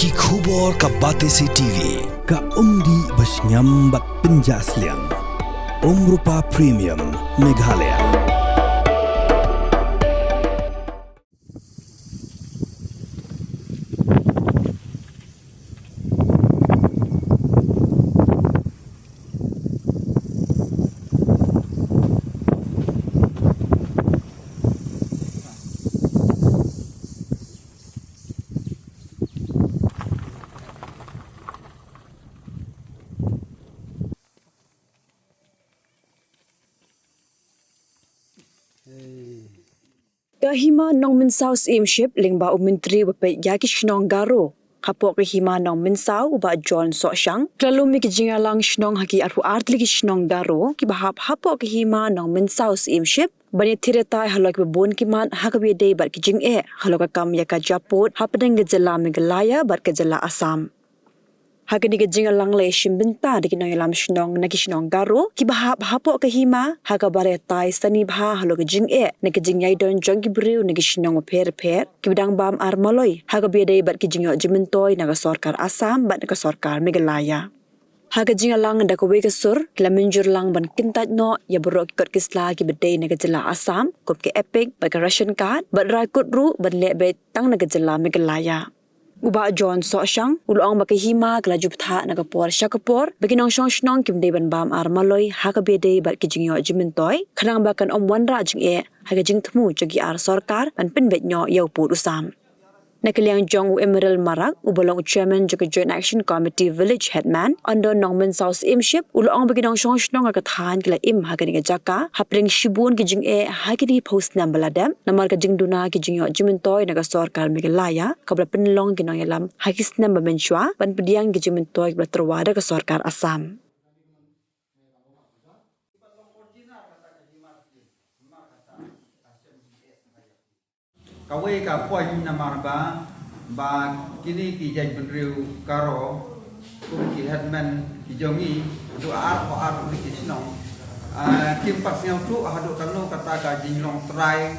Ki khubor ka Batesi TV ka umdi basnyam bat penjaslian Rupa Premium Meghalaya. Kahima nong minsau steamship lingba menteri bepe yaki shnong garo kapok kahima nong minsau uba John Soshang lalu mi kijingalang shnong haki arhu artli ki shnong garo ki bahap hapok kahima nong minsau steamship bani thiretai halok bebon kiman hakabi dei bat kijing halok kam yaka japot hapdeng gejala Meghalaya bat gejala Assam. Hagani gejingalang le shimbenta di kinong yalam shnong na kishnong garo ki bahap hapok kahima haga bare tai sani bha halo gejing na gejing yai don jong ki briu na kishnong per ki bidang bam ar maloi haga biade bat kijing yo jimentoy na sorkar Assam bat na sorkar Meghalaya. Haga jingalang da ko wegasur kila minjur lang ban kintat no ya borok kot kisla ki bede na gejala Assam kop ke epic bat ka ration card bat rai kut ru ban le be tang na gejala Meghalaya. Uba John Soshang ulong makahima kelaju ptha nagapor syakapor bagi nong shong shnong kim de ban bam ar maloi hakabede bat kijing yo jimentoy khanang bakan om wanra jing haga jing thmu jagi ar sarkar ban pinbet nyo yau put usam nakaliang jong Emerald Marak ubolong chairman jagi Joint Action Committee Village Headman under Nongman South Imship ulong bagi nong shong shnong ka than kila im haga ni jaka hapring shibun kijing hagini post nambaladam namar ka jing duna kijing yo jimentoy naga sarkar Meghalaya kabla penlong kinong yalam hagis namba menshwa ban pediang kijing mentoy kabla terwada ka sarkar Assam. Kawai ka poin namar ba kini ki jaj benriu karo kum ki headman ki jongi tu ar ko ar ki snong kim pas yang tu hadu kanu kata ka jinglong trai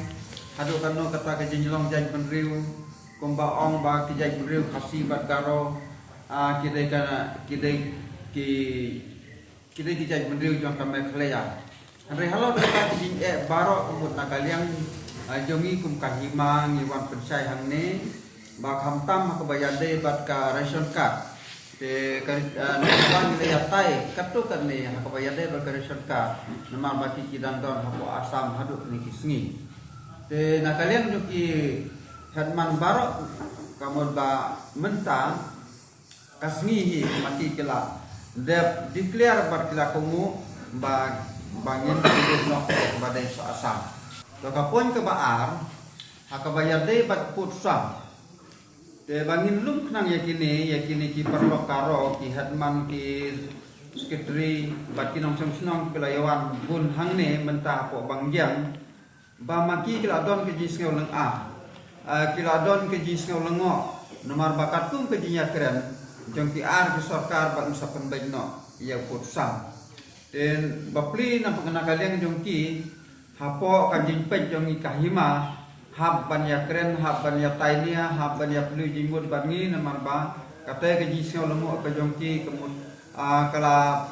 hadu kanu kata ka jinglong jaj benriu kum ba ong ba ki jaj benriu khasi bat karo ki dei ki jaj benriu jong ka Meghalaya andre halo kata ki baro umut nakaliang jongi kum kahima ngiwan pensai hang ne ba khamtam hakabayade bat ka ration card te kan le yatai katu kan ne hakabayade bat ka ration card nama bati kidang don hapo Assam hadu ni kisngi te nakalian nyuki hadman barok kamod ba menta kasngi hi mati kila de declare bat kila kumu ba bangin di nok badai so Assam. To kapon ke baar hakabayar de bat putsam te bangin lum knang yakini ki perlok karo ki hadman ki sekretari bat kinong senong kelayawan bun hangne mentah po bangjang ba maki kiladon ke jisngau leng kiladon ke jisngau lengo nomor bakat kum ke jinya keren jong ki ar ki sarkar bat usapan baino ya putsam den bapli na pengenakalian jong ki hapo kanjing pej jongi kahima hab ban ya keren hab ban ya tainia hab ban ya pelu jimbut bangi namar ba kata ke jisau lemu ke jongki kemud kala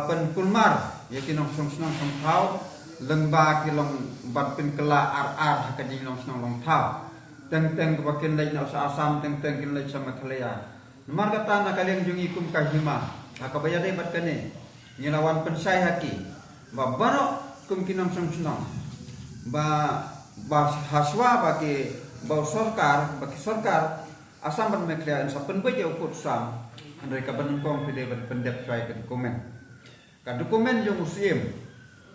pen kulmar ya kinong song song thau lengba kilong ban pin kala ar ke jinong song long thau teng ke bakin lai na Assam teng kin lai sama Meghalaya namar kata na kalian jongi kum kahima hakabaya de bat kene nyelawan pensai haki ba baro kum kinong song ba haswa bagi bau sarkar Assam ban Meghalaya sa penbej ukut sam andai ka benengkong pide pendep try ke dokumen ka dokumen jong usim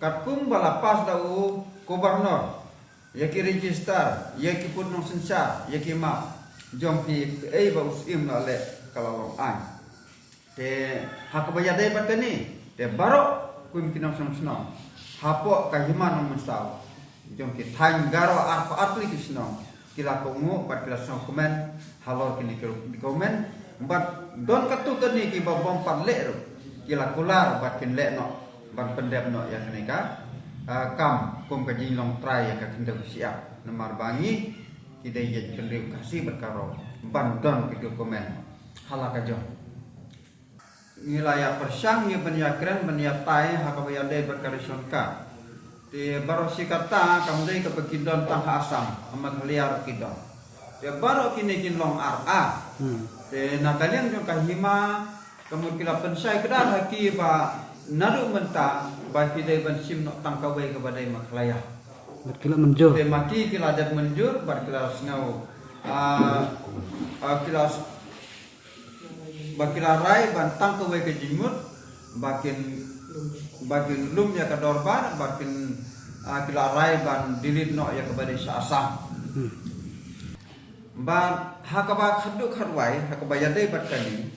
kat kum balapas dau gubernur yaki register yaki put nong sensa yaki ma jong pi ba usim na le kalau an te hakabaya de batani te baro kum kinong song hapo kahima nong mensau jong ki thang garo arpo atli kisno kila kongu bat kila song komen halor kini di komen bat don katu kani ki bom parle ro kila kular bat kin le no bat pendep no ya kini ka kam kum ka jinglong trai ya ka kinda siap namar bangi kidai je kendeu kasih berkaro bandon ke dokumen halakajo nilai persang ye banyakren banyatai hakabayade berkarishonka te baro sikata kamdei ke pekidon tang asam amat liar kidon te baro kini kinlong ara te nakalian jong kahima kamut kila pensai kedar haki ba nadu menta ba kidai ban sim nok tang kawai ke badai maklaya Kila menjur. te mati kila dat menjur bar kila sngau kila bakila rai bantang ke ke jimut bakin lum ya ke dorban bakin kila rai ban dilit no ya ke badai asam ban hakaba khaduk kharwai hakaba yadai batkani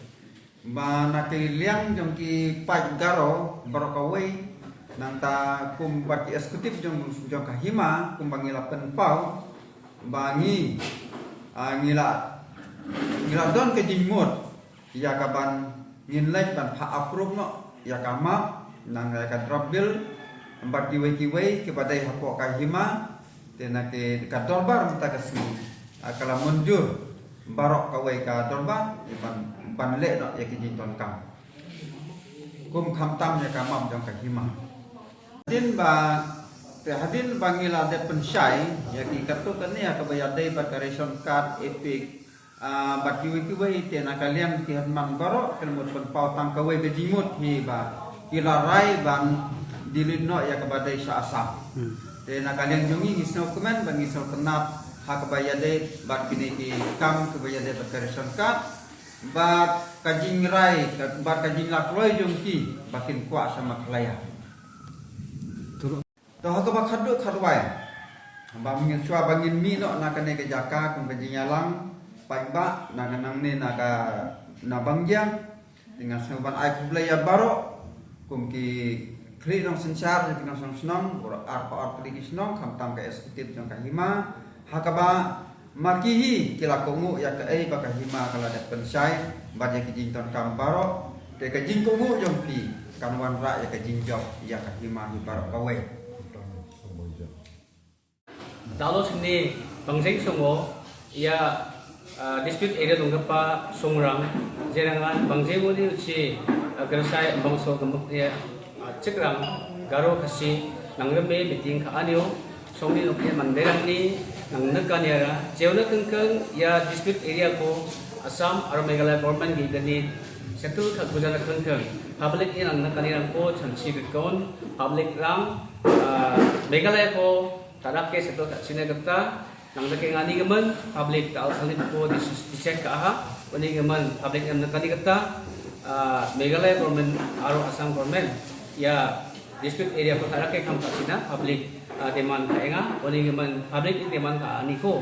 ba nakil liang jong ki paj garo barokawai nanta kum baki eksekutif jong kahima kum bangila penpau bangi ngila don ke jimut ya kaban nginlek ban ha approve no ya kama nang ya ka drop bill baki wei ke badai hapo kahima tena ke kadorbar mata kasni akala munjur barok kawai ka dorbar ban le no ya ki jinton kam kum kham tam ya kamam jong kahima din ba te hadin bangila de pensai ya ki katu kan ya kabayadai bakaration card epic baki wiki te nakalian ki man baro kelmut penpau tang kawai ke jimut hi ba kila rai ban dilino ya kabadai sa asam te nakalian jungi ngisno komen bang ngisno kenap ha kabayadai bat kini ki kam kabayadai bakaration card bat kajing rai bat kajing lakloi jungki bakin kwa sama kelaya to ha ka khadu khadwai ba mingin chua bangin mi no nakane ke jaka kum kajing yalang pagba nanganang ni naga nabangyang dengan seban ai kublaya baro kum ki kri nong sensar di nong snong or arpa arti snong kam tam ka eksekutif jong kahima hakaba makihi kila kongu ya ka ei bakahima kala dat pensai badya ki jinton kam baro te ka jing kongu jong pi kanwan ra ya ka jingjok ya kahima hi baro kawe dalo sini bangseng songo ya dispute area dongkapa songrang jerangan bangjengo ni uci gersai bangso gembuk ya cekrang garo kasi nangreme meeting ka anio songni lokya manderang ni nang nakaniara jeona kengkeng ya dispute area ko Assam aro Meghalaya government gi gani settle ka gujana kengkeng public in nang nakaniara ko chanchi bikon public ram Meghalaya ko tadak ke settle ka sinagata nang nakengani gaman public ka alsalip ko dicek ka ha wani gaman public am nakani kata Meghalaya government aro Assam government ya dispute area ko tarak ke kam kasina public demand ka enga wani gaman public demand ka ani ko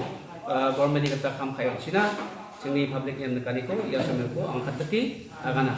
government ni kata kam kayo sina sini public am nakani ko ya samel ko ang katati agana